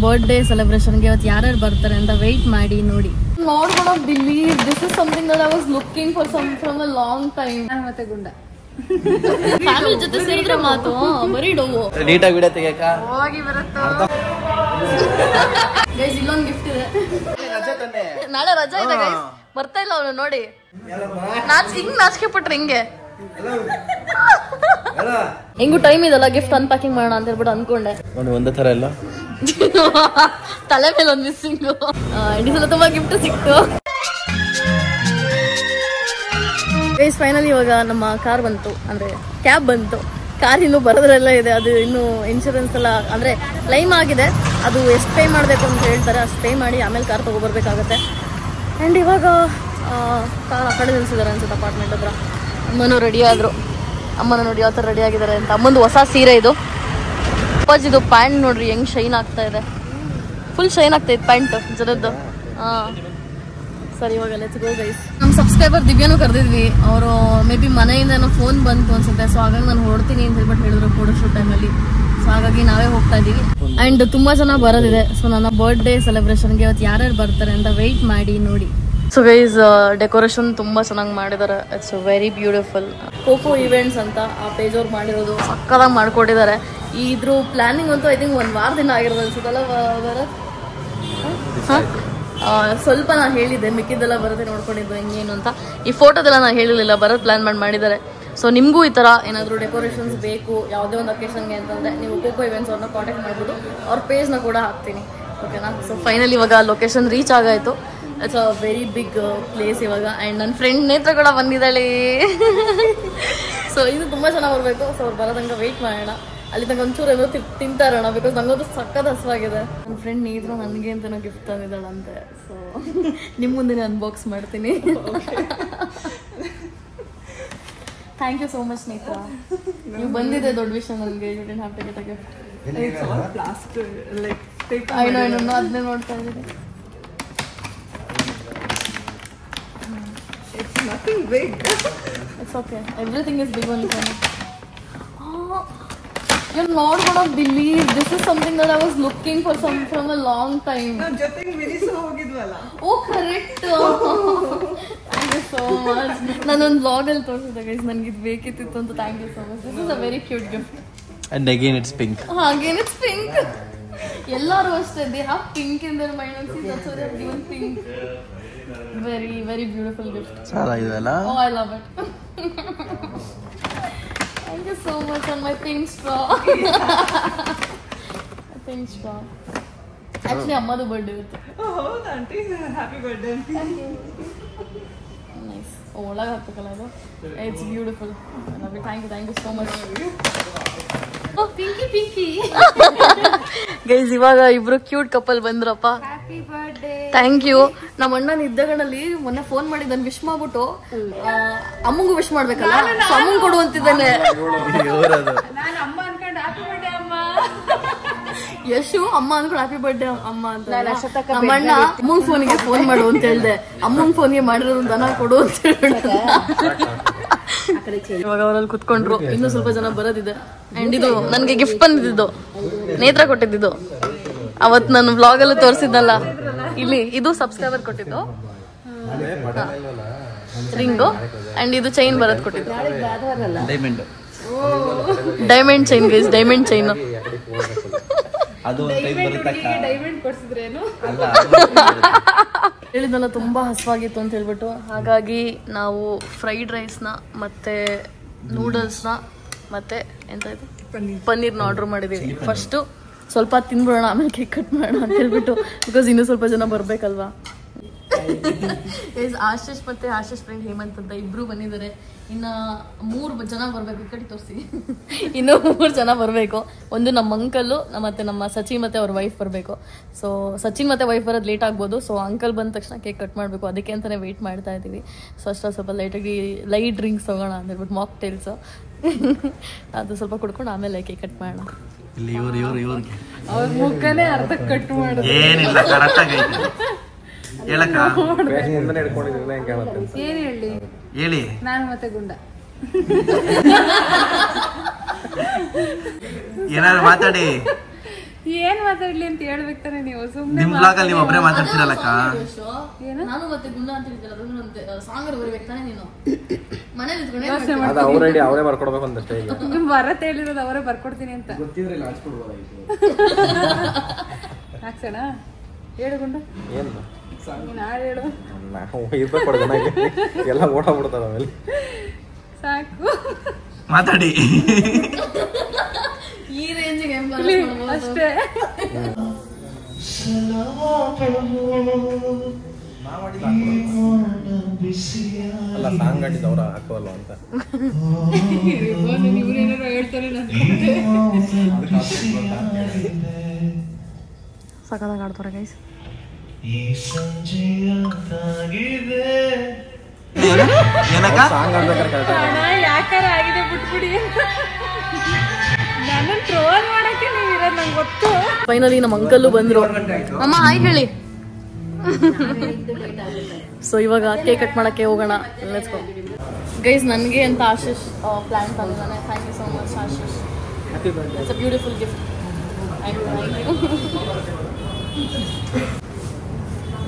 Birthday ಸೆಲೆಬ್ರೇಷನ್ಗೆ ಇವತ್ತು ಯಾರ್ಯಾರು ಬರ್ತಾರೆ ಅಂತ ವೆಯ್ಟ್ ಮಾಡಿ ನೋಡಿ. Not gonna believe this is something that I was looking for from a long time. ಮತ್ತೆ ಗುಂಡ ಫ್ಯಾಮಿಲಿ ಜೊತೆ ಸೇರಿದ್ರೆ ಮಾತು ಬರೀ ಡೋವು ನೀಟಾಗಿ ವಿಡಿಯೋ ತೆಗಿಯಕ ಹೋಗಿ ಬರುತ್ತೋ. ಗೈಸ್ ಇಲ್ಲೊಂದು ಗಿಫ್ಟ್ ಇದೆ. ನಾಳೆ ರಜಾ ಇದೆ ಗೈಸ್, ಬರ್ತಾ ಇಲ್ಲ ಅವನು ನೋಡಿ. ಹಿಂಗ್ ನಾಚಿಕೆ ಪಟ್ರೆ ಹಿಂಗೆ ಹೆಂಗು ಟೈಮ್ ಇದಲ್ಲ ಗಿಫ್ಟ್ ಅನ್ಪ್ಯಾಕಿಂಗ್ ಮಾಡೋಣ ಅಂತ ಹೇಳ್ಬಿಟ್ಟು ಅನ್ಕೊಂಡೆ. ಒಂದೇ ತರ ಎಲ್ಲ ತಲೆ ಮೇಲೆ ಒಂದು ಮಿಸ್ಸಿಂಗ್. ಈ ಸಲ ತುಂಬಾ ಗಿಫ್ಟ್ ಸಿಕ್ತು. ಗೈಸ್ ಫೈನಲಿ ಇವಾಗ ನಮ್ಮ ಕಾರ್ ಬಂತು, ಅಂದ್ರೆ ಕ್ಯಾಬ್ ಬಂತು. ಕಾರ್ ಇನ್ನೂ ಬರೋದ್ರೆಲ್ಲ ಇದೆ, ಅದು ಇನ್ನೂ ಇನ್ಶೂರೆನ್ಸ್ ಎಲ್ಲ ಅಂದ್ರೆ ಕ್ಲೈಮ್ ಆಗಿದೆ. ಅದು ಎಷ್ಟು ಪೇ ಮಾಡಬೇಕು ಅಂತ ಹೇಳ್ತಾರೆ, ಅಷ್ಟು ಪೇ ಮಾಡಿ ಆಮೇಲೆ ಕಾರ್ ತಗೊಬರ್ಬೇಕಾಗತ್ತೆ. ಆ್ಯಂಡ್ ಇವಾಗ ಕಾರ್ ಆ ಕಡೆ ನಿಲ್ಸಿದ್ದಾರೆ ಅನ್ಸುತ್ತೆ ಅಪಾರ್ಟ್ಮೆಂಟ್ ಹತ್ರ. ಅಮ್ಮನೂ ರೆಡಿ ಆದರು, ಅಮ್ಮನ ನೋಡಿ ಯಾವ ಥರ ರೆಡಿ ಆಗಿದ್ದಾರೆ ಅಂತ. ಅಮ್ಮಂದು ಹೊಸ ಸೀರೆ ಇದು. ಅಪ್ಪಾಜಿದು ಪ್ಯಾಂಟ್ ನೋಡ್ರಿ ಹೆಂಗ್ ಶೈನ್ ಆಗ್ತಾ ಇದೆ, ಫುಲ್ ಶೈನ್ ಆಗ್ತಾ ಇದೆ ಪ್ಯಾಂಟ್ ಜನದ್ದು. ಸರಿ ಇವಾಗ ಲೆಟ್ಸ್ ಗೋ ಗೈಸ್. ನಮ್ಮ ಸಬ್ಸ್ಕ್ರೈಬರ್ ದಿವ್ಯಾನು ಕರೆದಿದ್ವಿ, ಅವರು ಮೇ ಬಿ ಮನೆಯಿಂದ ಏನೋ ಫೋನ್ ಬಂತು ಅನ್ಸುತ್ತೆ. ಸೊ ಹಾಗಾಗಿ ನಾನು ಹೊಡ್ತೀನಿ ಅಂತ ಹೇಳ್ಬಿಟ್ಟು ಹೇಳಿದ್ರು ಫೋಟೋಶೂಟ್ ಟೈಮಲ್ಲಿ. ಸೊ ಹಾಗಾಗಿ ನಾವೇ ಹೋಗ್ತಾ ಇದ್ದೀವಿ. ಆ್ಯಂಡ್ ತುಂಬ ಜನ ಬರೋದಿದೆ. ಸೊ ನನ್ನ ಬರ್ತ್ಡೇ ಸೆಲೆಬ್ರೇಷನ್ಗೆ ಇವತ್ತು ಯಾರ್ಯಾರು ಬರ್ತಾರೆ ಅಂತ ವೆಯ್ಟ್ ಮಾಡಿ ನೋಡಿ. ಸೊ ಗೈಸ್ ಡೆಕೋರೇಷನ್ ತುಂಬ ಚೆನ್ನಾಗಿ ಮಾಡಿದ್ದಾರೆ. It's very beautiful. Cocoa events ಅಂತ ಆ ಪೇಜ್ ಅವ್ರು ಮಾಡಿರೋದು ಸಕ್ಕದಾಗಿ ಮಾಡ್ಕೊಟ್ಟಿದ್ದಾರೆ. ಇದ್ರ ಪ್ಲಾನಿಂಗ್ ಅಂತೂ ಐ ಥಿಂಕ್ 1 ವಾರದಿಂದ ಆಗಿರೋದು ಅನ್ಸುತ್ತಲ್ಲ ಭರತ್? ಸ್ವಲ್ಪ ನಾನು ಹೇಳಿದ್ದೆ, ಮಿಕ್ಕಿದ್ದೆಲ್ಲ ಬರುತ್ತೆ ನೋಡ್ಕೊಂಡಿದ್ದು ಹೆಂಗೇನು ಅಂತ. ಈ ಫೋಟೋದೆಲ್ಲ ನಾನು ಹೇಳಿರಲಿಲ್ಲ, ಬರೋದು ಪ್ಲಾನ್ ಮಾಡಿದ್ದಾರೆ. ಸೊ ನಿಮಗೂ ಈ ಥರ ಏನಾದರೂ ಡೆಕೋರೇಷನ್ಸ್ ಬೇಕು ಯಾವುದೇ ಒಂದು ಅಕೇಷನ್ಗೆ ಅಂತಂದರೆ ನೀವು ಕೋಕೋ ಇವೆಂಟ್ಸ್ ಅವ್ರನ್ನ ಕಾಂಟ್ಯಾಕ್ಟ್ ಮಾಡ್ಬೋದು. ಅವ್ರ ಪೇಜ್ನ ಕೂಡ ಹಾಕ್ತೀನಿ, ಓಕೆನಾ? ಸೊ ಫೈನಲಿ ಇವಾಗ ಲೊಕೇಶನ್ ರೀಚ್ ಆಗಾಯಿತು. It's a very big place ಇವಾಗ. ಆ್ಯಂಡ್ ನನ್ನ ಫ್ರೆಂಡ್ ನೇತ್ರ ಕೂಡ ಬಂದಿದ್ದಾಳೆ. ಸೊ ಇದು ತುಂಬ ಚೆನ್ನಾಗಿ ಬರಬೇಕು. ಸೊ ಅವ್ರು ಬರೋದಂಗೆ ವೆಯ್ಟ್ ಮಾಡೋಣ. ಅಲ್ಲಿ ತನಕ ಒಂಚೂರು ಏನೋ ತಿಂತಾರೋಣ, ಬಿಕಾಸ್ ನಂಗೊಂದು ಸಕ್ಕದ ಹಸುವಾಗಿದೆ. ನನ್ನ ಫ್ರೆಂಡ್ ನೇತ್ರ ನನಗೆ ಅಂತನೋ ಗಿಫ್ಟ್ ತಂದಿದ್ದಾಳಂತೆ. ಸೊ ನಿಮ್ಮ ಮುಂದೆ ಅನ್ಬಾಕ್ಸ್ ಮಾಡ್ತೀನಿ. ಥ್ಯಾಂಕ್ ಯು ಸೋ ಮಚ್ ನೇತ್ರ, ನೀವು ಬಂದಿದೆ ದೊಡ್ಡ ವಿಷಯ ನನಗೆ. You didn't have to get a gift. I know ಅದನ್ನೇ ನೋಡ್ತಾ ಇದ್ದೀನಿ. Nothing big. It's okay. Everything is big only for me. You're not gonna believe this is something that I was looking for from a long time. ನಾನು ಜೊತೆಗೆ ಮಿನಿಸು ಹೋಗಿದ್ವಲ್ಲ. Oh correct. Thank you so much. ನಾನು ಒಂದು vlog ಅಲ್ಲಿ ತೋರಿಸಿದೆ guys, ನನಗೆ ಇದು ಬೇಕಿತ್ತು ಅಂತ. Thank you so much. This is a very cute gift. And again it's pink. Again it's pink. ಎಲ್ಲರೂ ಅಷ್ಟೇ, they have pink in their mind and see that's why they have given pink. Very very beautiful gift. Sala idella. Oh I love it. Thank you so much on my pink straw. Pink straw. Actually ಅಮ್ಮದು birthday ಇತ್ತು. Oh ಹೌದಾ aunty, happy birthday. Nice. ಒಳಗೆ ಹಾಕಬೇಕಲ್ಲ ಅದು. It's beautiful. I love it. Thank you so much. Oh pinky pinky. Guys ಇವಾಗ ಇಬ್ರು cute couple ಬಂದ್ರಪ್ಪ. Happy birthday. Thank you. ನಮ್ಮ ಅಣ್ಣ ನಿದ್ದೆಗಳಲ್ಲಿ ಮೊನ್ನೆ ಫೋನ್ ಮಾಡಿ ನಾನು ವಿಶ್ ಮಾಡ್ಬಿಟ್ಟು ಅಮ್ಮಂಗೂ ವಿಶ್ ಮಾಡ್ಬೇಕಲ್ಲ, ಸೊ ಅಮ್ಮಂಗ್ ಕೊಡು ಅಂತಿದ್ದಾನೆ. ನಾನು ಅಮ್ಮ ಅನ್ಕೊಂಡು ಹ್ಯಾಪಿ ಬರ್ಡೇ ಅಮ್ಮ. ಯಶು ಅಮ್ಮ ಅನ್ಕೊಂಡು ಹ್ಯಾಪಿ ಬರ್ಡೇ ಅಮ್ಮ ಅಂತ. ನಮ್ಮ ಅಣ್ಣ ಅಮ್ಮಂಗ್ ಫೋನ್ಗೆ ಫೋನ್ ಮಾಡು ಅಂತ ಹೇಳ್ದೆ, ಅಮ್ಮಂಗ್ ಫೋನ್ಗೆ ಮಾಡಿರೋದು ದನ ಕೊಡು ಅಂತ ಹೇಳಿದ್ರೆ ಇವಾಗ ಅವರಲ್ಲಿ ಕುತ್ಕೊಂಡ್ರು. ಇನ್ನೂ ಸ್ವಲ್ಪ ಜನ ಬರೋದಿದೆ. ಅಂಡ್ ಇದು ನನ್ಗೆ ಗಿಫ್ಟ್ ಬಂದಿದ್ದು ನೇತ್ರ ಕೊಟ್ಟಿದ್ದು. ಅವತ್ ನಾನು ವ್ಲಾಗ್ ಅಲ್ಲೂ ತೋರಿಸಿದ್ನಲ್ಲ, ಇಲ್ಲಿ ಇದು ಸಬ್ಸ್ಕ್ರೈಬರ್ ಕೊಟ್ಟಿದ್ದು ರಿಂಗು. ಅಂಡ್ ಇದು ಚೈನ್ ಬರೋದ್ ಕೊಟ್ಟಿದ್ದು, diamond chain guys, diamond chain. Diamond ಕೊಡ್ಸಿದ್ರೇನು ಹೇಳಿದ್ನಲ್ಲ ತುಂಬಾ ಹಸುವಾಗಿತ್ತು ಅಂತ ಹೇಳ್ಬಿಟ್ಟು, ಹಾಗಾಗಿ ನಾವು ಫ್ರೈಡ್ ರೈಸ್ನ ಮತ್ತೆ ನೂಡಲ್ಸ್ನ ಮತ್ತೆ ಎಂತ ಇದು ಪನ್ನೀರ್ನ ಆರ್ಡರ್ ಮಾಡಿದೀವಿ. ಫಸ್ಟು ಸ್ವಲ್ಪ ತಿನ್ಬಿಡೋಣ, ಆಮೇಲೆ ಕೇಕ್ ಕಟ್ ಮಾಡೋಣ ಅಂತ ಹೇಳ್ಬಿಟ್ಟು, ಬಿಕಾಸ್ ಇನ್ನೂ ಸ್ವಲ್ಪ ಜನ ಬರ್ಬೇಕಲ್ವಾ. ಆಶೀಶ್ ಮತ್ತೆ ಆಶೀಶ್ ಫ್ರೆಂಡ್ ಹೇಮಂತ್ ಅಂತ ಇಬ್ರು ಬಂದಿದ್ದಾರೆ. ಇನ್ನು 3 ಜನ ಬರ್ಬೇಕು. ಕಟ್ಟಿ ತೋರಿಸಿ. ಇನ್ನೂ 3 ಜನ ಬರಬೇಕು. ಒಂದು ನಮ್ಮ ಅಂಕಲ್ ಮತ್ತೆ ನಮ್ಮ ಸಚಿನ್ ಮತ್ತೆ ಅವ್ರ ವೈಫ್ ಬರಬೇಕು. ಸೊ ಸಚಿನ್ ಮತ್ತೆ ವೈಫ್ ಬರೋದು ಲೇಟ್ ಆಗ್ಬೋದು. ಸೊ ಅಂಕಲ್ ಬಂದ ತಕ್ಷಣ ಕೇಕ್ ಕಟ್ ಮಾಡಬೇಕು, ಅದಕ್ಕೆ ಅಂತಾನೆ ವೆಯ್ಟ್ ಮಾಡ್ತಾ ಇದ್ದೀವಿ. ಸೊ ಅಷ್ಟ ಸ್ವಲ್ಪ ಲೈಟಾಗಿ ಲೈಟ್ ಡ್ರಿಂಕ್ಸ್ ಹೋಗೋಣ ಅಂತ ಹೇಳ್ಬಿಟ್ಟು, ಮಾಕ್ ಟೇಲ್ಸ್ ಅದು ಸ್ವಲ್ಪ ಕುಡ್ಕೊಂಡು ಆಮೇಲೆ ಕೇಕ್ ಕಟ್ ಮಾಡೋಣ. ಅವ್ರ ಮುಖನೇ ಅರ್ಧ ಕಟ್ ಮಾಡೋದು. ಏನ್ ಹೇಳಿ ನಾನು ಮತ್ತೆ ಗುಂಡ ಏನಾದ್ರು ಮಾತಾಡಿ. ಏನ್ ಮಾತಾಡ್ಲಿ ಅಂತ ಹೇಳ್ಬೇಕು ತಾನೆ ನೀವು ಸುಮ್ನೆ ನಿಮ್ ಬ್ಲಾಗ್ ಅಲ್ಲಿ ನೀವು ಒಬ್ಬರೇ ಮಾತಾಡ್ತಿರಲ್ಲಕ್ಕ. ನಾನು ಮತ್ತೆ ಗುಂಡ ಅಂತ ಹೇಳಿದ್ರಲ್ಲ ಸಾಂಗ್ ಬರ್ಬೇಕು ತಾನೆ ನೀನು ಮನೇಲಿ ಅದು ಅವ್ರ ಐಡಿ ಅವರೇ ಬರ್ಕೊಡ್ಬೇಕು ಅಂತಷ್ಟೇ. ಈಗ ನಿಮ್ ಬರತ್ತೆ ಹೇಳಿರೋದು ಅವರೇ ಬರ್ಕೊಡ್ತೀನಿ ಅಂತ ಹಾಕ್ಸೋಣ. ಹೇಳು ಗುಂಡ ಏನು ನೀನ್ ಹಾಡು ಹೇಳು ನಾವು ಇರ್ಬೇಕು ಚೆನ್ನಾಗಿ ಎಲ್ಲ ಓಡಾಡ್ಬಿಡ್ತಾರ ಆಮೇಲೆ. ಸಾಕು ಮಾತಾಡಿ ಈ ರೇಂಜಿಗೆ ಅಷ್ಟೇ. ಅಲ್ಲ ಸಾಂಗ್ ಆಡಿದ ಅವ್ರ ಹಾಕೋಲ್ಲ ಅಂತ ಇವ್ರೇನಾರು ಹೇಳ್ತಾರೆ ಸಕದಾಗ ಆಡ್ತಾರೆ ಗೈಸ್. ಸಾಂಗ್ ಆಡ್ಬೇಕಾದ್ರೆ ಯಾಕಾರ ಆಗಿದೆ ಬಿಟ್ಬಿಡಿ ಅಂತ ನನ್ನ ಟ್ರೋಲ್ ಮಾಡಕ್ಕೆ ನೀವು ಇರೋದು ನಂಗೆ ಗೊತ್ತು. ಫೈನಲಿ ನಮ್ಮ ಅಂಕಲ್ಲು ಬಂದ್ರು. ಅಮ್ಮ ಹಾಯ್ ಹೇಳಿ. ಸೊ ಇವಾಗ ಕೇಕ್ ಕಟ್ ಮಾಡಕ್ಕೆ ಹೋಗೋಣ. Let's go guys. ನನಗೆ ಅಂತ ಆಶೀಶ್ ಪ್ಲಾನ್ ತಂದಿದ್ದಾನೆ. Thank you so much Ashish. It's a beautiful gift.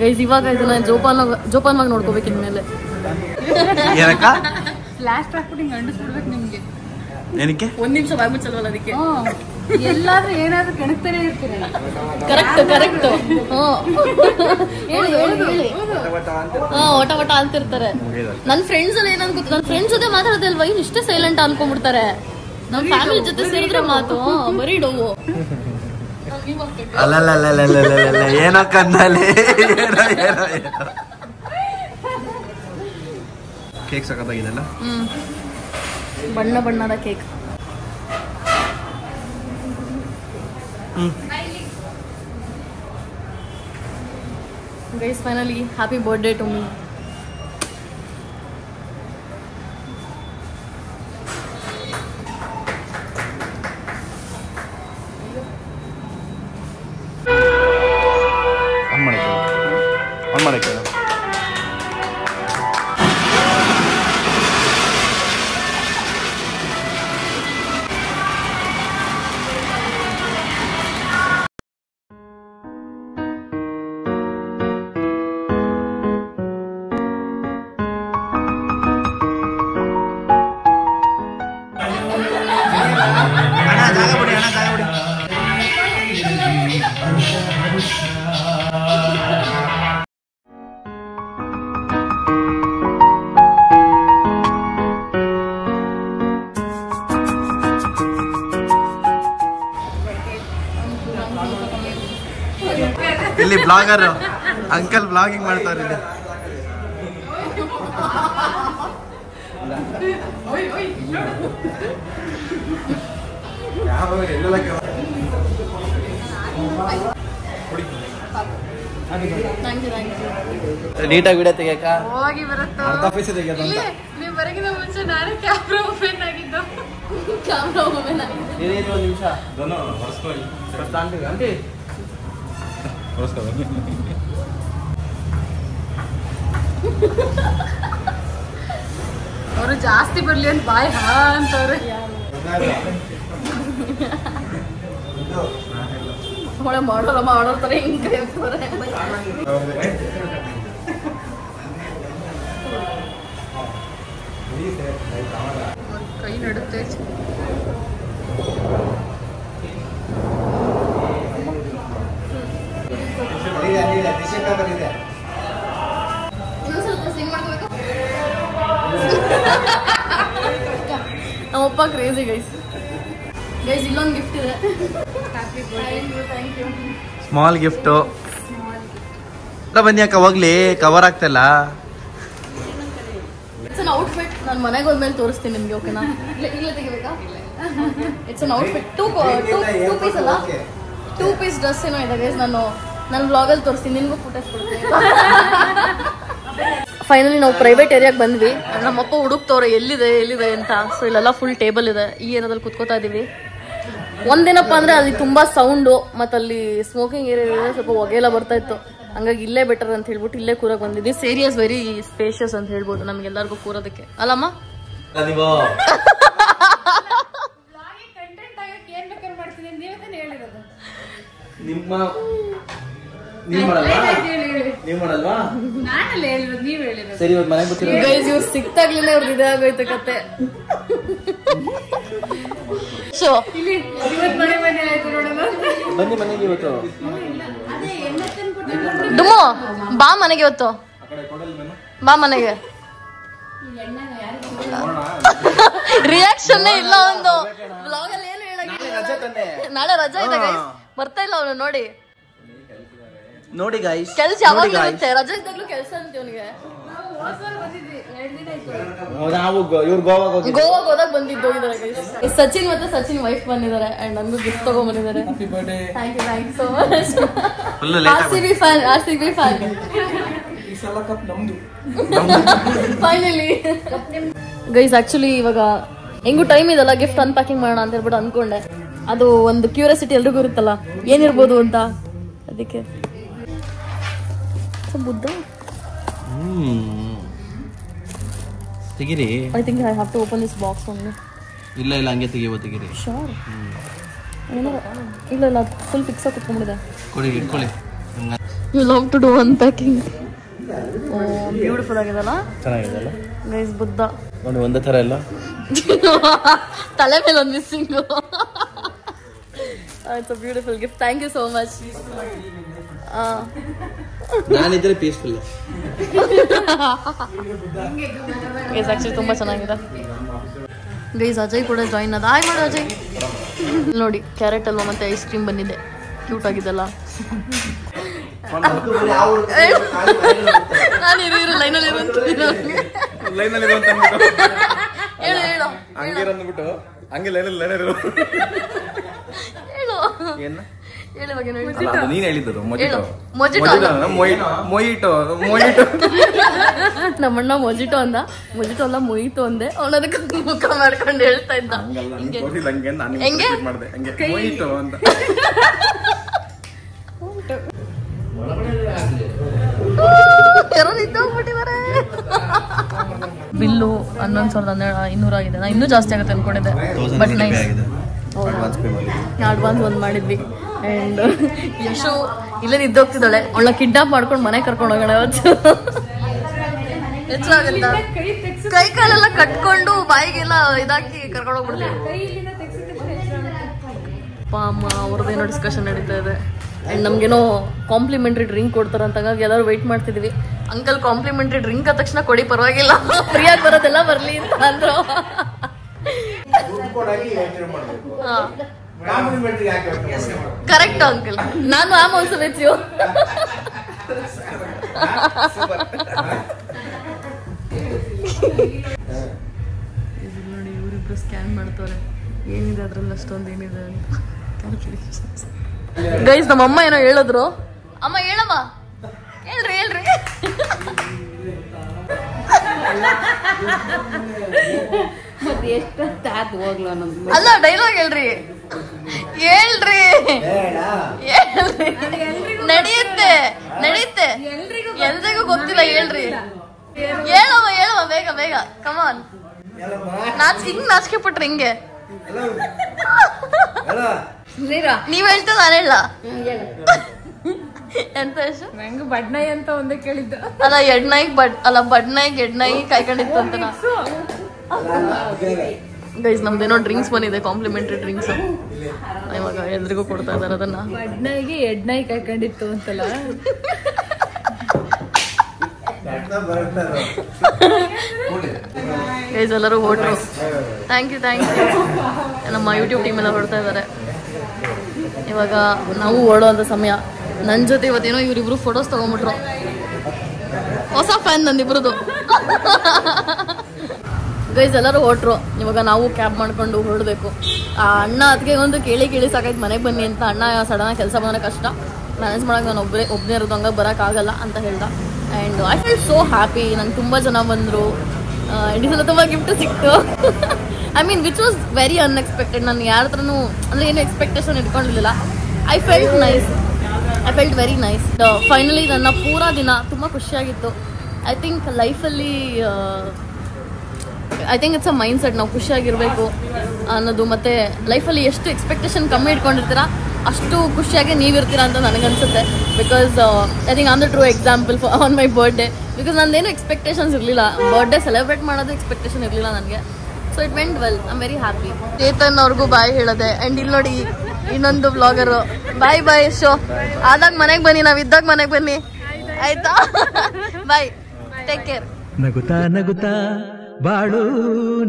Guys ಇವಾಗ ಇದನ್ನ ಜೋಪಾನವಾಗಿ ನೋಡ್ಕೋಬೇಕು ಇನ್ಮೇಲೆ. ಫ್ಲಾಶ್ ಹಾಕ್ಬಿಟ್ಟು ಹಿಂಗೆ ಅಂಡಿಸ್ಬಿಡ್ಬೇಕು ನಿಮ್ಗೆ. ಏನಕ್ಕೆ ಒಂದ್ ನಿಮಿಷ ಬಾಯ್ ಮುಚ್ಚಲ್ವಲ್ಲ ಅದಕ್ಕೆ. ಎಲ್ಲಾದ್ರೂ ಏನಾದ್ರೂ ಕೆಣಕ್ತಾನೆ ಇರ್ತೀರ. Correct correct. ಹೇಳಿ ಹೇಳಿ ಹೇಳಿ. ಒಟ ಒಟ ಅಂತಿರ್ತಾರೆ. ನನ್ನ ಫ್ರೆಂಡ್ಸ್ ಅಲ್ಲಿ ಏನಂತ ಗೊತ್ತು, ನನ್ನ ಫ್ರೆಂಡ್ಸ್ ಜೊತೆ ಮಾತಾಡೋದಲ್ವಾ ಇನ್ ಇಷ್ಟೇ ಸೈಲೆಂಟ್ ಅನ್ಕೊಂಡ್ಬಿಡ್ತಾರೆ. ನಮ್ಮ ಫ್ಯಾಮಿಲಿ ಜೊತೆ ಸೇರಿದ್ರೆ ಮಾತು ಬರೀ ಡೋವು. ಅಲ್ಲ ಏನೋ ಕಣ್ಣಲ್ಲಿ ಕೇಕ್ ಸಖತ್ತಾಗಿದೆಲ್ಲ. ಬಣ್ಣ ಬಣ್ಣದ cake. Guys finally happy birthday to me. On ಮಾಡಕ್ಕೆ ಇಲ್ಲಿ ಬ್ಲಾಗರ್ ಅಂಕಲ್ ಬ್ಲಾಗಿಂಗ್ ಮಾಡ್ತಾರೆ ಇಲ್ಲಿ. ನೀಟಾಗಿ ವಿಡಿಯೋ ತೆಗಿಯಕ್ಕ ಹೋಗಿ ಬರುತ್ತೋ. ನೀವು ಬರಗಿನ ಮುಂಚೆ ನಾನೇ ಕ್ಯಾಮ್ರಾ ಓಪನ್ ಆಗಿದ್ದು. ಕ್ಯಾಮ್ರಾ ಓಪನ್ ಆಗಿದೆ. ಒಂದು ನಿಮಿಷ ಆಂಟಿ ಅವರು ಜಾಸ್ತಿ ಬರ್ಲಿ ಅಂತ ಬಾಯ್ ಹಾ ಅಂತವ್ರೆ. ಮಾಡೋತಾರೆ ಹಿಂಗ್ ಕೈ ಹಾಕ್ತಾರೆ. ಕೈ ನಡುತ್ತೆ. ನಮ್ಮಪ್ಪ ಕ್ರೇಜಿ ಗೈಸ್. ಗೈಸ್ ಇಲ್ಲೊಂದು ಗಿಫ್ಟ್ ಇದೆ. Small gift. ಬನ್ನಿ ಅಕ್ಕ ಹೋಗ್ಲಿ, ಕವರ್ ಆಗ್ತಲ್ಲ. It's an outfit. ನಾನು ಮನೆಗೆ ಹೋದ್ಮೇಲೆ ತೋರಿಸ್ತೀನಿ ನಿಮ್ಗೆ. ಓಕೆನಾ? ಇಲ್ಲ ತೆಗಿಬೇಕಾ? It's an outfit. Two piece ಅಲ್ಲ, 2 ಪೀಸ್ ಡ್ರೆಸ್ ಏನೋ ಇದೆ ಗೈಸ್. ನನ್ನ ವ್ಲಾಗಲ್ಲಿ ತೋರಿಸ್ತೀನಿ, ನಿನ್ಗೂ ಫೋಟೋಸ್ ಕೊಡ್ತೀನಿ. ಫೈನಲಿ ನಾವು ಪ್ರೈವೇಟ್ ಏರಿಯಾಗೆ ಬಂದ್ವಿ. ನಮ್ಮಪ್ಪ ಹುಡುಕ್ತವ್ರೆ ಎಲ್ಲಿದೆ ಅಂತ. ಸೊ ಇಲ್ಲೆಲ್ಲ ಫುಲ್ ಟೇಬಲ್ ಇದೆ. ಈ ಏರಿಯಾದಲ್ಲಿ ಕುತ್ಕೋತಾ ಇದೀವಿ. ಒಂದೇನಪ್ಪ ಅಂದ್ರೆ ಅಲ್ಲಿ ತುಂಬಾ ಸೌಂಡು, ಮತ್ತೆ ಅಲ್ಲಿ ಸ್ಮೋಕಿಂಗ್ ಏರಿಯಾ ಸ್ವಲ್ಪ ಹೊಗೆಲ್ಲ ಬರ್ತಾ ಇತ್ತು. ಹಂಗಾಗಿ ಇಲ್ಲೇ ಬೆಟರ್ ಅಂತ ಹೇಳ್ಬಿಟ್ಟು ಇಲ್ಲೇ ಕೂರಕ್ ಬಂದಿದ್ವಿ. ಏರಿಯಾಸ್ ವೆರಿ ಸ್ಪೇಷಿಯಸ್ ಅಂತ ಹೇಳ್ಬೋದು ನಮ್ಗೆಲ್ಲರಿಗೂ ಕೂರೋದಕ್ಕೆ. ಅಲ್ಲಮ್ಮ? ನೀವ್ ಮಾಡಲ್ವಾ ನಾನಲ್ಲ ಹೇಳಿರೋದು, ನೀವ್ ಹೇಳಿರೋದು. ಸರಿ ಇವತ್ತು ಮನೆಗೆ ಬರ್ತೀರ ಗೈಸ್ ಇವ್ರು ಸಿಕ್ತಾಗ್ಲಿಲ್ಲ ಅವ್ರದ್ದು ಇದಾಗೋಯ್ತು ಕತೆ. ಸೊ ಇಲ್ಲಿ ಇವತ್ತು ಮನೆ ಆಯ್ತು ನೋಡೋಣ. ಬನ್ನಿ ಮನೆಗೆ ಇವತ್ತು. ಡುಮೋ ಬಾ ಮನೆಗೆ ಇವತ್ತು, ಬಾ ಮನೆಗೆ. ರಿಯಾಕ್ಷನ್ ಇಲ್ಲ ಒಂದು ಬ್ಲಾಗ್ ಅಲ್ಲಿ ಏನು ಹೇಳಂಗಿಲ್ಲ. ನಾಳೆ ರಜಾ ಇದೆ ಗೈಸ್, ಬರ್ತಾ ಇಲ್ಲ ಅವನು. ನೋಡಿ ನೋಡಿ ಗೈಸ್, ಕೆಲ್ಸ ಯಾವಾಗ ಇರುತ್ತೆ, ರಜಾ ಇದ್ದಾಗ್ಲೂ ಕೆಲಸ ಅಂತೆ ಅವನಿಗೆ. ನಾವು ಇವ್ರು ಗೋವಾಗೆ ಗೋವಾಗೆ ಹೋದಾಗ ಬಂದಿದ್ದು ಇದಾರೆ ಗೈಸ್. ಸಚಿನ್ ಮತ್ತೆ ಸಚಿನ್ ವೈಫ್ ಬಂದಿದ್ದಾರೆ ಅಂಡ್ ನನಗೂ ಗಿಫ್ಟ್ ತಗೊಂಡ್ ಬಂದಿದ್ದಾರೆ. Thank you so much. RCB fan finally guys. Actually ಇವಾಗ ಹೆಂಗು ಟೈಮ್ ಇದಲ್ಲ, ಗಿಫ್ಟ್ ಅನ್ಪ್ಯಾಕಿಂಗ್ ಮಾಡೋಣ ಅಂತ ಹೇಳ್ಬಿಟ್ಟು ಅನ್ಕೊಂಡೆ. ಅದು ಒಂದು ಕ್ಯೂರಿಯಾಸಿಟಿ ಎಲ್ರಿಗೂ ಇರುತ್ತಲ್ಲ ಏನಿರ್ಬೋದು ಅಂತ, ಅದಕ್ಕೆ ಬುದ್ಧ. ತೆಗಿರಿ. I think I have to open this box ಒಮ್ಮೆ. ಇಲ್ಲ ಹಂಗೆ ತೆಗಿಯೋ ತೆಗಿರಿ. ಶೋರ್ ಇಲ್ಲ ಫುಲ್ ಫಿಕ್ಸ್ ಆಗಿ ಕುತ್ಕೊಂಡಿದೆ. ಕೊಡಿ ಇಟ್ಕೊಳ್ಳಿ. You love to do unpacking. Beautiful ಆಗಿದೆಲ್ಲ, ಚೆನ್ನಾಗಿದೆಲ್ಲ ಗೈಸ್. ಬುದ್ಧ ನೋಡಿ ಒಂದೇ ಥರ ಎಲ್ಲ ತಲೆ ಮೇಲೆ ಒಂದು missing. It's a beautiful gift. Thank you so much. ನಾನಿದ್ರೆ ಪೀಸ್ಫುಲ್. ಗೈಸ್ ಆಕ್ಚುಲಿ ತುಂಬಾ ಚೆನ್ನಾಗಿದೆ ಗೈಸ್. ಅಜಯ್ ಕೂಡ ಜಾಯಿನ್ ಆದ. ಹಾಯ್ ಮಾಡು ಅಜಯ್. ನೋಡಿ ಕ್ಯಾರೆಟ್ ಹಲ್ವಾ ಮತ್ತೆ ಐಸ್ ಕ್ರೀಮ್ ಬಂದಿದೆ, ಕ್ಯೂಟ್ ಆಗಿದೆಲ್ಲ. ನಾನು ಇರು ಲೈನಲ್ಲಿ ಹೇಳು ಹೇಳು ಅಂದ್ಬಿಟ್ಟು ಹಂಗೆ ಲೈನಲ್ಲಿ ಹೇಳು. ನೀನ್ ಹೇಳಿದ್ದು ನಮ್ಮಣ್ಣ ಮೊಜಿಟೋ ಅಂದ. ಮೊಜಿಟೋ ಅಲ್ಲ ಮೊಯಿಟೋ ಅಂದೆ. ಅವನದಕ್ಕೆ ಮುಖ ಮಾಡ್ಕೊಂಡು ಹೇಳ್ತಾ ಇದ್ದ. ಬಿಲ್ಲು 11,200 ಆಗಿದೆ. ನಾ ಇನ್ನೂ ಜಾಸ್ತಿ ಆಗುತ್ತೆ ಅನ್ಕೊಂಡಿದ್ದೆ, ಬಟ್ ನೈಸ್. ಅಡ್ವಾನ್ಸ್ ಒಂದು ಮಾಡಿದ್ವಿ. ಅಂಡ್ ಯಶು ಇಲ್ಲೇ ನಿದ್ದೋಗ್ತಿದ್ದಾಳೆ. ಅವಳ ಕಿಡ್ನಾಪ್ ಮಾಡ್ಕೊಂಡು ಮನೆ ಕರ್ಕೊಂಡು ಹೋಗೋಣ ಇವತ್ತು. ಹೆಚ್ಚಾಗಲ್ಲ, ಕೈ ಕಾಲೆಲ್ಲ ಕಟ್ಕೊಂಡು ಬಾಯಿಗೆಲ್ಲ ಇದಾಕಿ ಕರ್ಕೊಂಡು ಹೋಗ್ಬಿಡ್ತೀವಿ. ಅಪ್ಪ ಅಮ್ಮ ಅವ್ರದ್ದೇನೋ ಡಿಸ್ಕಷನ್ ನಡೀತಾ ಇದೆ. ಅಂಡ್ ನಮ್ಗೇನೋ ಕಾಂಪ್ಲಿಮೆಂಟ್ರಿ ಡ್ರಿಂಕ್ ಕೊಡ್ತಾರ ಅಂತ, ಹಂಗಾಗಿ ಎಲ್ಲರೂ ವೆಯ್ಟ್ ಮಾಡ್ತಿದೀವಿ. ಅಂಕಲ್ ಕಾಂಪ್ಲಿಮೆಂಟ್ರಿ ಡ್ರಿಂಕ್ ಆದ ತಕ್ಷಣ ಕೊಡಿ, ಪರವಾಗಿಲ್ಲ, ಫ್ರೀಯಾಗಿ ಬರೋದೆಲ್ಲ ಬರ್ಲಿ ಅಂತ ಅಂದ್ರು. ಕರೆಕ್ಟ್ ಅಂಕಲ್, ನಾನು ಆಮ್ ಆಲ್ಸೋ ವಿತ್ ಯು. ನೋಡಿ ಇವರಿಬ್ರು ಸ್ಕ್ಯಾನ್ ಮಾಡ್ತವ್ರೆ, ಏನಿದೆ ಅದ್ರಲ್ಲಿ ಅಷ್ಟೊಂದು ಏನಿದೆ ಅಂತ. ಗೈಸ್ ನಮ್ಮಮ್ಮ ಏನೋ ಹೇಳಿದ್ರು. ಅಮ್ಮ ಹೇಳಮ್ಮ, ಹೇಳ್ರಿ ಹೇಳ್ರಿ. ಅಲ್ಲ ಡೈಲಾಗ್ ಹೇಳ್ರಿ, ಹೇಳ್ರಿ ನಡೆಯುತ್ತೆ ನಡೆಯುತ್ತೆ, ಎಲ್ರಿಗೂ ಗೊತ್ತಿಲ್ಲ, ಹೇಳ್ರಿ ಹೇಳಮ್ಮ ಹೇಳಮ್ಮ, ಬೇಗ ಬೇಗ ಕಮಾನ್. ಹಿಂಗ್ ನಾಚಿಕೆ ಪಟ್ರಿ ಹಿಂಗೆ. ನೀವ್ ಹೇಳ್ತಾ ನಾನು ಹೇಳ ಎಂತ ನಂಗೆ ಬಡ್ನಾಯಿ ಅಂತ ಒಂದೇ ಕೇಳಿದ್ದು. ಅಲ್ಲ ಎಡ್ನಾಯಿ ಬಡ್ನಾಯಿ ಗೆಡ್ನಾಯಿ ಕಾಯ್ಕೊಂಡಿತ್ತು ಅಂತ. ಗೈಸ್ ನಮ್ದೇನೋ ಡ್ರಿಂಕ್ಸ್ ಬಂದಿದೆ, ಕಾಂಪ್ಲಿಮೆಂಟ್ರಿ ಡ್ರಿಂಕ್ಸ್. ಇವಾಗ ಎಲ್ರಿಗೂ ಕೊಡ್ತಾ ಇದಾರೆ ಅದನ್ನ. ಬಡ್ನಾಯಿಗೆ ಎಡ್ನಾಯಿ ಕಾಯ್ಕೊಂಡಿತ್ತು ಅಂತಲ್ಲ. ಗೈಸ್ ಎಲ್ಲರೂ ಹೊರಟ್ರು. ಥ್ಯಾಂಕ್ ಯು ನಮ್ಮ ಯೂಟ್ಯೂಬ್ ಟೀಮ್ ಎಲ್ಲ ಹೊರಡ್ತಾ ಇದ್ದಾರೆ. ಇವಾಗ ನಾವು ಓಡೋಂಥ ಸಮಯ. ನನ್ನ ಜೊತೆ ಇವತ್ತೇನೋ ಇವರಿಬ್ರು ಫೋಟೋಸ್ ತಗೊಂಡ್ಬಿಟ್ರು. ಹೊಸ ಫ್ಯಾನ್ ನಂದಿಬ್ರದ್ದು. ಗೈಸ್ ಎಲ್ಲರೂ ಹೊರಟ್ರು. ಇವಾಗ ನಾವು ಕ್ಯಾಬ್ ಮಾಡ್ಕೊಂಡು ಹೊರಡಬೇಕು. ಆ ಅಣ್ಣ ಅದಕ್ಕೆ ಒಂದು ಕೇಳಿ ಸಾಕಾಯ್ತು ಮನೆಗೆ ಬನ್ನಿ ಅಂತ. ಅಣ್ಣ ಸಡನ್ನಾಗಿ ಕೆಲಸ ಮಾಡೋಣ ಕಷ್ಟ, ಮ್ಯಾನೇಜ್ ಮಾಡೋಕೆ ನಾನು ಒಬ್ಬನೇ ಇರೋದು, ಹಂಗೆ ಬರೋಕ್ಕಾಗಲ್ಲ ಅಂತ ಹೇಳ್ದ. And I feel so happy. ನಂಗೆ ತುಂಬ ಜನ ಬಂದರು, ಈ ಸಲ ತುಂಬ ಗಿಫ್ಟ್ ಸಿಕ್ತು. I mean which was very unexpected. ನಾನು ಯಾರ ಹತ್ರನೂ ಅಂದರೆ ಏನು ಎಕ್ಸ್ಪೆಕ್ಟೇಷನ್ ಇಟ್ಕೊಂಡಿರಲಿಲ್ಲ. I felt very nice. Finally ನನ್ನ ಪೂರಾ ದಿನ ತುಂಬ ಖುಷಿಯಾಗಿತ್ತು. ಐ ಥಿಂಕ್ ಲೈಫಲ್ಲಿ ಇಟ್ಸ್ ಅ ಮೈಂಡ್ ಸೆಟ್. ನಾವು ಖುಷಿಯಾಗಿರಬೇಕು ಅನ್ನೋದು. ಮತ್ತು ಲೈಫಲ್ಲಿ ಎಷ್ಟು ಎಕ್ಸ್ಪೆಕ್ಟೇಷನ್ ಕಮ್ಮಿ ಇಟ್ಕೊಂಡಿರ್ತೀರ ಅಷ್ಟು ಖುಷಿಯಾಗಿ ನೀವಿರ್ತೀರಾ ಅಂತ ನನಗನ್ಸುತ್ತೆ. Because I think on the true example on my birthday. Because ನಂದೇನು ಎಕ್ಸ್ಪೆಕ್ಟೇಷನ್ಸ್ ಇರಲಿಲ್ಲ, ಬರ್ಡೇ ಸೆಲೆಬ್ರೇಟ್ ಮಾಡೋದು ಎಕ್ಸ್ಪೆಕ್ಟೇಷನ್ ಇರಲಿಲ್ಲ ನನಗೆ. So it went well, I am very happy. Chetan ಅವ್ರಿಗೂ ಬಾಯ್ ಹೇಳದೆ. ಆ್ಯಂಡ್ ಇಲ್ಲಿ ನೋಡಿ ಇನ್ನೊಂದು ಬ್ಲಾಗರು. ಬಾಯ್ ಬಾಯ್ ಶೋ. ಆದಾಗ ಮನೆಗೆ ಬನ್ನಿ, ನಾವು ಇದ್ದಾಗ ಮನೆಗೆ ಬನ್ನಿ ಆಯ್ತಾ? ಬಾಯ್, ಟೇಕ್ ಕೇರ್. ನಗುತ್ತಾ ನಗುತ್ತಾ ಬಾಳು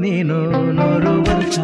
ನೀನು 100 ವರ್ಷ.